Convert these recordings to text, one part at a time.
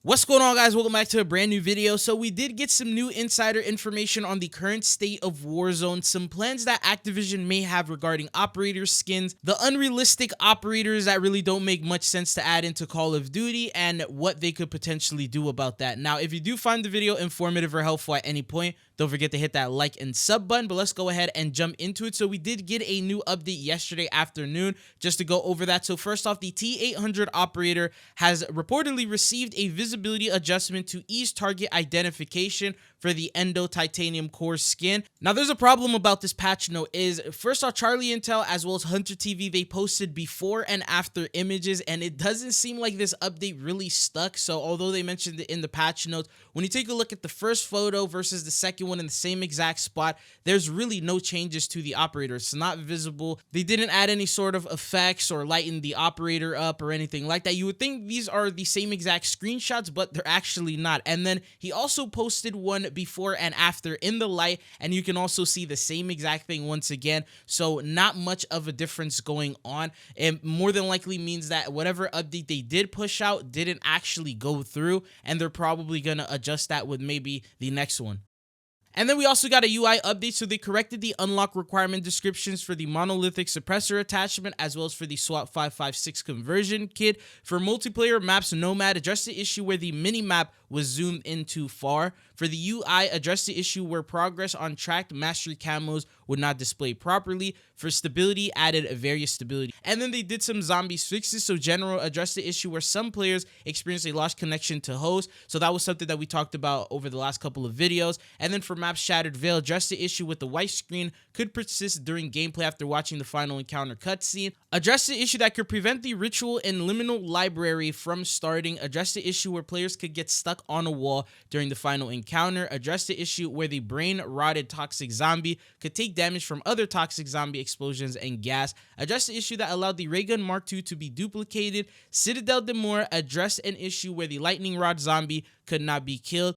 What's going on, guys? Welcome back to a brand new video. So we did get some new insider information on the current state of Warzone, some plans that Activision may have regarding operator skins, the unrealistic operators that really don't make much sense to add into Call of Duty, and what they could potentially do about that. Now, if you do find the video informative or helpful at any point, don't forget to hit that like and sub button, but let's go ahead and jump into it. So we did get a new update yesterday afternoon just to go over that. So first off, the T800 operator has reportedly received a visibility adjustment to ease target identification for the Endo Titanium Core skin. Now, there's a problem about this patch note is, first off, Charlie Intel as well as Hunter TV, they posted before and after images, and it doesn't seem like this update really stuck. So although they mentioned it in the patch notes, when you take a look at the first photo versus the second one in the same exact spot, there's really no changes to the operator. It's not visible. They didn't add any sort of effects or lighten the operator up or anything like that. You would think these are the same exact screenshots, but they're actually not. And then he also posted one before and after in the light, and you can also see the same exact thing once again. So not much of a difference going on. It more than likely means that whatever update they did push out didn't actually go through, and they're probably gonna adjust that with maybe the next one. And then we also got a UI update, so they corrected the unlock requirement descriptions for the monolithic suppressor attachment as well as for the SWAT 556 conversion kit. For multiplayer maps, Nomad addressed the issue where the mini-map was zoomed in too far. For the UI, addressed the issue where progress on tracked mastery camos would not display properly. For stability, added various stability. And then they did some zombies fixes, so general addressed the issue where some players experienced a lost connection to host. So that was something that we talked about over the last couple of videos. And then for maps, Shattered Veil addressed the issue with the white screen could persist during gameplay after watching the final encounter cutscene. Addressed the issue that could prevent the ritual and liminal library from starting. Addressed the issue where players could get stuck on a wall during the final encounter. Addressed the issue where the brain rotted toxic zombie could take damage from other toxic zombie explosions and gas. Addressed the issue that allowed the ray gun Mark II to be duplicated. Citadel Demore addressed an issue where the lightning rod zombie could not be killed.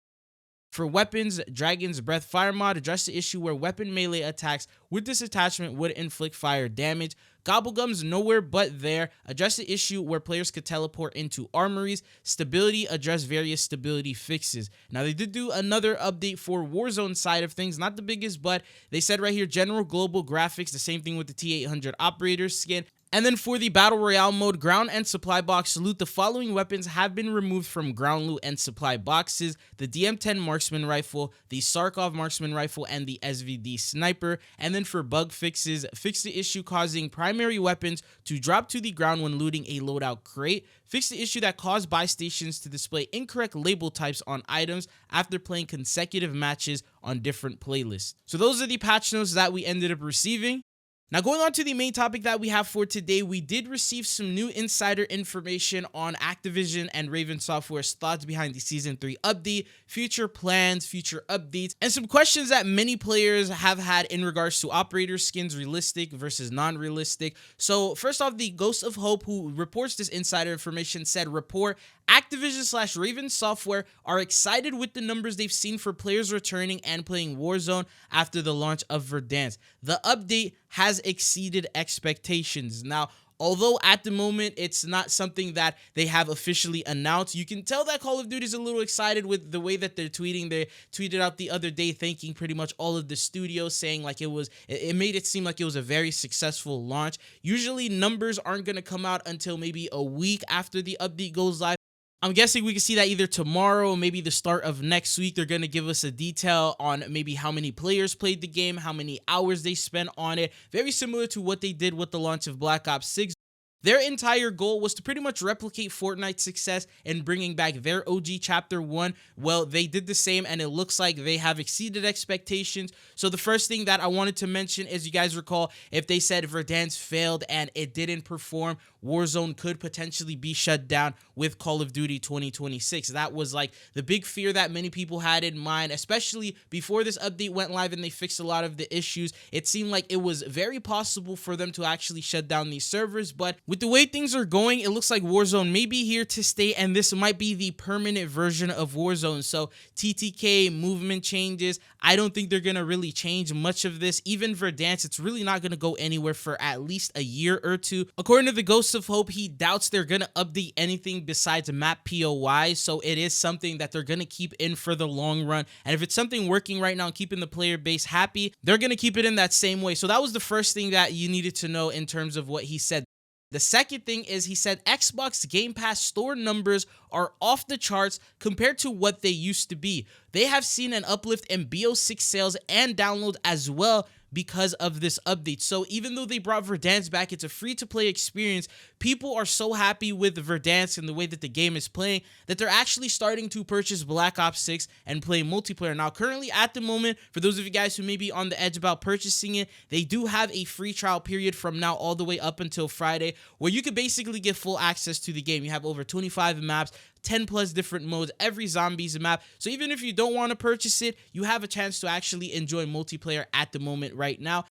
For weapons, Dragon's Breath Fire mod addressed the issue where weapon melee attacks with this attachment would inflict fire damage. Gobblegum's Nowhere But There addressed the issue where players could teleport into armories. Stability addressed various stability fixes. Now, they did do another update for Warzone side of things, not the biggest, but they said right here, general global graphics, the same thing with the T800 operator skin. And then for the Battle Royale mode, ground and supply box loot, the following weapons have been removed from ground loot and supply boxes: the DM10 marksman rifle, the Sarkov marksman rifle, and the SVD sniper. And then for bug fixes, fix the issue causing primary weapons to drop to the ground when looting a loadout crate. Fix the issue that caused buy stations to display incorrect label types on items after playing consecutive matches on different playlists. So those are the patch notes that we ended up receiving. Now, going on to the main topic that we have for today, we did receive some new insider information on Activision and Raven Software's thoughts behind the Season 3 update, future plans, future updates, and some questions that many players have had in regards to operator skins, realistic versus non-realistic. So first off, the Ghost of Hope, who reports this insider information, said, report, Activision/Raven Software are excited with the numbers they've seen for players returning and playing Warzone after the launch of Verdansk. The update has exceeded expectations. Now, although at the moment it's not something that they have officially announced, you can tell that Call of Duty is a little excited with the way that they're tweeting. They tweeted out the other day thanking pretty much all of the studios, saying like it made it seem like it was a very successful launch. Usually numbers aren't going to come out until maybe a week after the update goes live. I'm guessing we can see that either tomorrow or maybe the start of next week. They're going to give us a detail on maybe how many players played the game, how many hours they spent on it. Very similar to what they did with the launch of Black Ops 6. Their entire goal was to pretty much replicate Fortnite's success in bringing back their OG Chapter 1. Well, they did the same, and it looks like they have exceeded expectations. So the first thing that I wanted to mention is, you guys recall, if they said Verdansk failed and it didn't perform, Warzone could potentially be shut down with Call of Duty 2026. That was like the big fear that many people had in mind, especially before this update went live and they fixed a lot of the issues. It seemed like it was very possible for them to actually shut down these servers, but With the way things are going, it looks like Warzone may be here to stay, and this might be the permanent version of Warzone. So TTK, movement changes, I don't think they're going to really change much of this. Even Verdansk, it's really not going to go anywhere for at least a year or two. According to the Ghost of Hope, he doubts they're going to update anything besides map POI, so it is something that they're going to keep in for the long run. And if it's something working right now and keeping the player base happy, they're going to keep it in that same way. So that was the first thing that you needed to know in terms of what he said. The second thing is he said Xbox Game Pass store numbers are off the charts compared to what they used to be. They have seen an uplift in BO6 sales and download as well because of this update. So even though they brought Verdansk back, it's a free-to-play experience. People are so happy with Verdansk and the way that the game is playing that they're actually starting to purchase Black Ops 6 and play multiplayer. Now, currently at the moment, for those of you guys who may be on the edge about purchasing it, they do have a free trial period from now all the way up until Friday where you could basically get full access to the game. You have over 25 maps, 10 plus different modes, every zombies map. So even if you don't want to purchase it, you have a chance to actually enjoy multiplayer at the moment right now.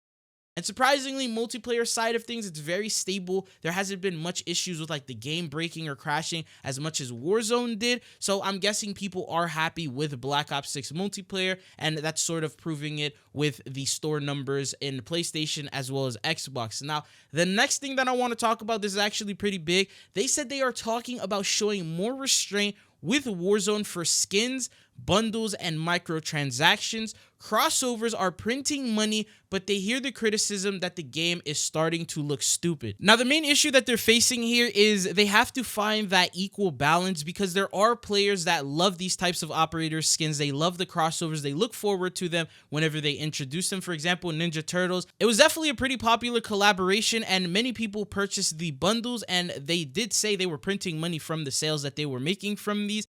And surprisingly, multiplayer side of things, it's very stable. There hasn't been much issues with like the game breaking or crashing as much as Warzone did. So I'm guessing people are happy with Black Ops 6 multiplayer, and that's sort of proving it with the store numbers in PlayStation as well as Xbox. Now, the next thing that I want to talk about, this is actually pretty big. They said they are talking about showing more restraint with Warzone for skins, bundles, and microtransactions. Crossovers are printing money, but they hear the criticism that the game is starting to look stupid. Now, the main issue that they're facing here is they have to find that equal balance because there are players that love these types of operator skins. They love the crossovers. They look forward to them whenever they introduce them. For example, Ninja Turtles. It was definitely a pretty popular collaboration, and many people purchased the bundles, and they did say they were printing money from the sales that they were making from these.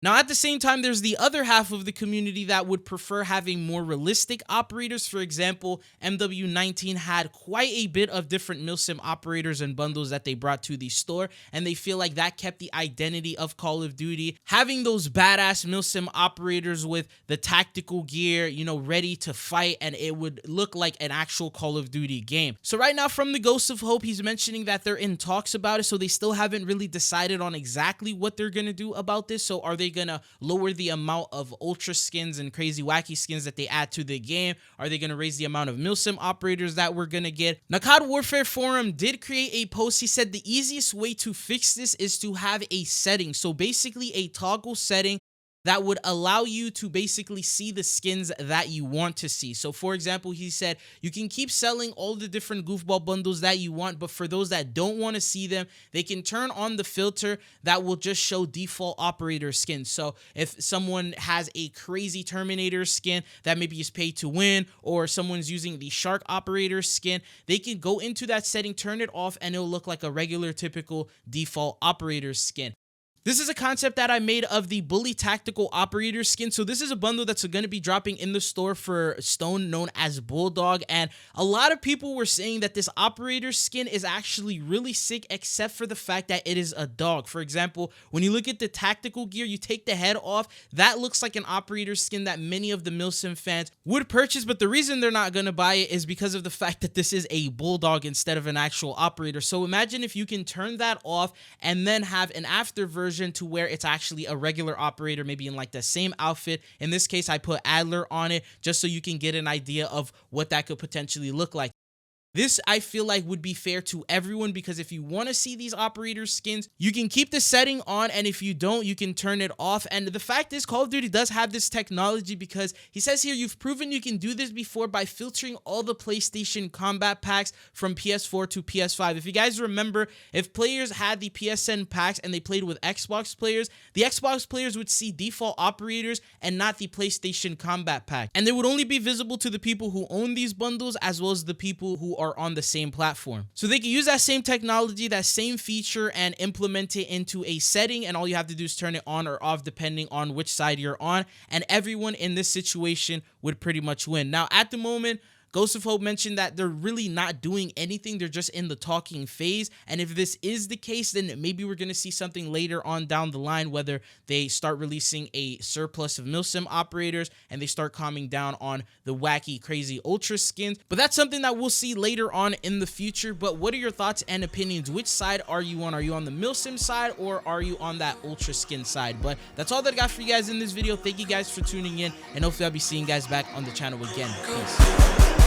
Now, at the same time, there's the other half of the community that would prefer having more realistic operators. For example, MW19 had quite a bit of different Milsim operators and bundles that they brought to the store, and they feel like that kept the identity of Call of Duty. Having those badass Milsim operators with the tactical gear, you know, ready to fight, and it would look like an actual Call of Duty game. So right now, from the Ghost of Hope, he's mentioning that they're in talks about it, so they still haven't really decided on exactly what they're going to do about this. So are they gonna lower the amount of ultra skins and crazy wacky skins that they add to the game? Are they gonna raise the amount of Milsim operators that we're gonna get? Now, COD Warfare Forum did create a post. He said the easiest way to fix this is to have a setting. So basically a toggle setting that would allow you to basically see the skins that you want to see. So for example, he said you can keep selling all the different goofball bundles that you want, but for those that don't want to see them, they can turn on the filter that will just show default operator skins. So if someone has a crazy Terminator skin that maybe is paid to win, or someone's using the Shark operator skin, they can go into that setting, turn it off, and it'll look like a regular typical default operator skin. This is a concept that I made of the Bully Tactical Operator skin. So this is a bundle that's going to be dropping in the store for Stone, known as Bulldog. And a lot of people were saying that this operator skin is actually really sick, except for the fact that it is a dog. For example, when you look at the tactical gear, you take the head off, that looks like an operator skin that many of the Milsim fans would purchase. But the reason they're not going to buy it is because of the fact that this is a Bulldog instead of an actual operator. So imagine if you can turn that off and then have an after version to where it's actually a regular operator, maybe in like the same outfit. In this case, I put Adler on it just so you can get an idea of what that could potentially look like. This, I feel like, would be fair to everyone, because if you want to see these operator skins, you can keep the setting on, and if you don't, you can turn it off. And the fact is, Call of Duty does have this technology, because he says here, you've proven you can do this before by filtering all the PlayStation combat packs from PS4 to PS5. If you guys remember, if players had the PSN packs and they played with Xbox players, the Xbox players would see default operators and not the PlayStation combat pack. And they would only be visible to the people who own these bundles, as well as the people who are on the same platform. So they can use that same technology, that same feature, and implement it into a setting, and all you have to do is turn it on or off depending on which side you're on, and everyone in this situation would pretty much win. Now, at the moment, Ghost of Hope mentioned that they're really not doing anything. They're just in the talking phase. And if this is the case, then maybe we're going to see something later on down the line, whether they start releasing a surplus of Milsim operators and they start calming down on the wacky, crazy ultra skins. But that's something that we'll see later on in the future. But what are your thoughts and opinions? Which side are you on? Are you on the Milsim side or are you on that ultra skin side? But that's all that I got for you guys in this video. Thank you guys for tuning in, and hopefully I'll be seeing you guys back on the channel again. Peace.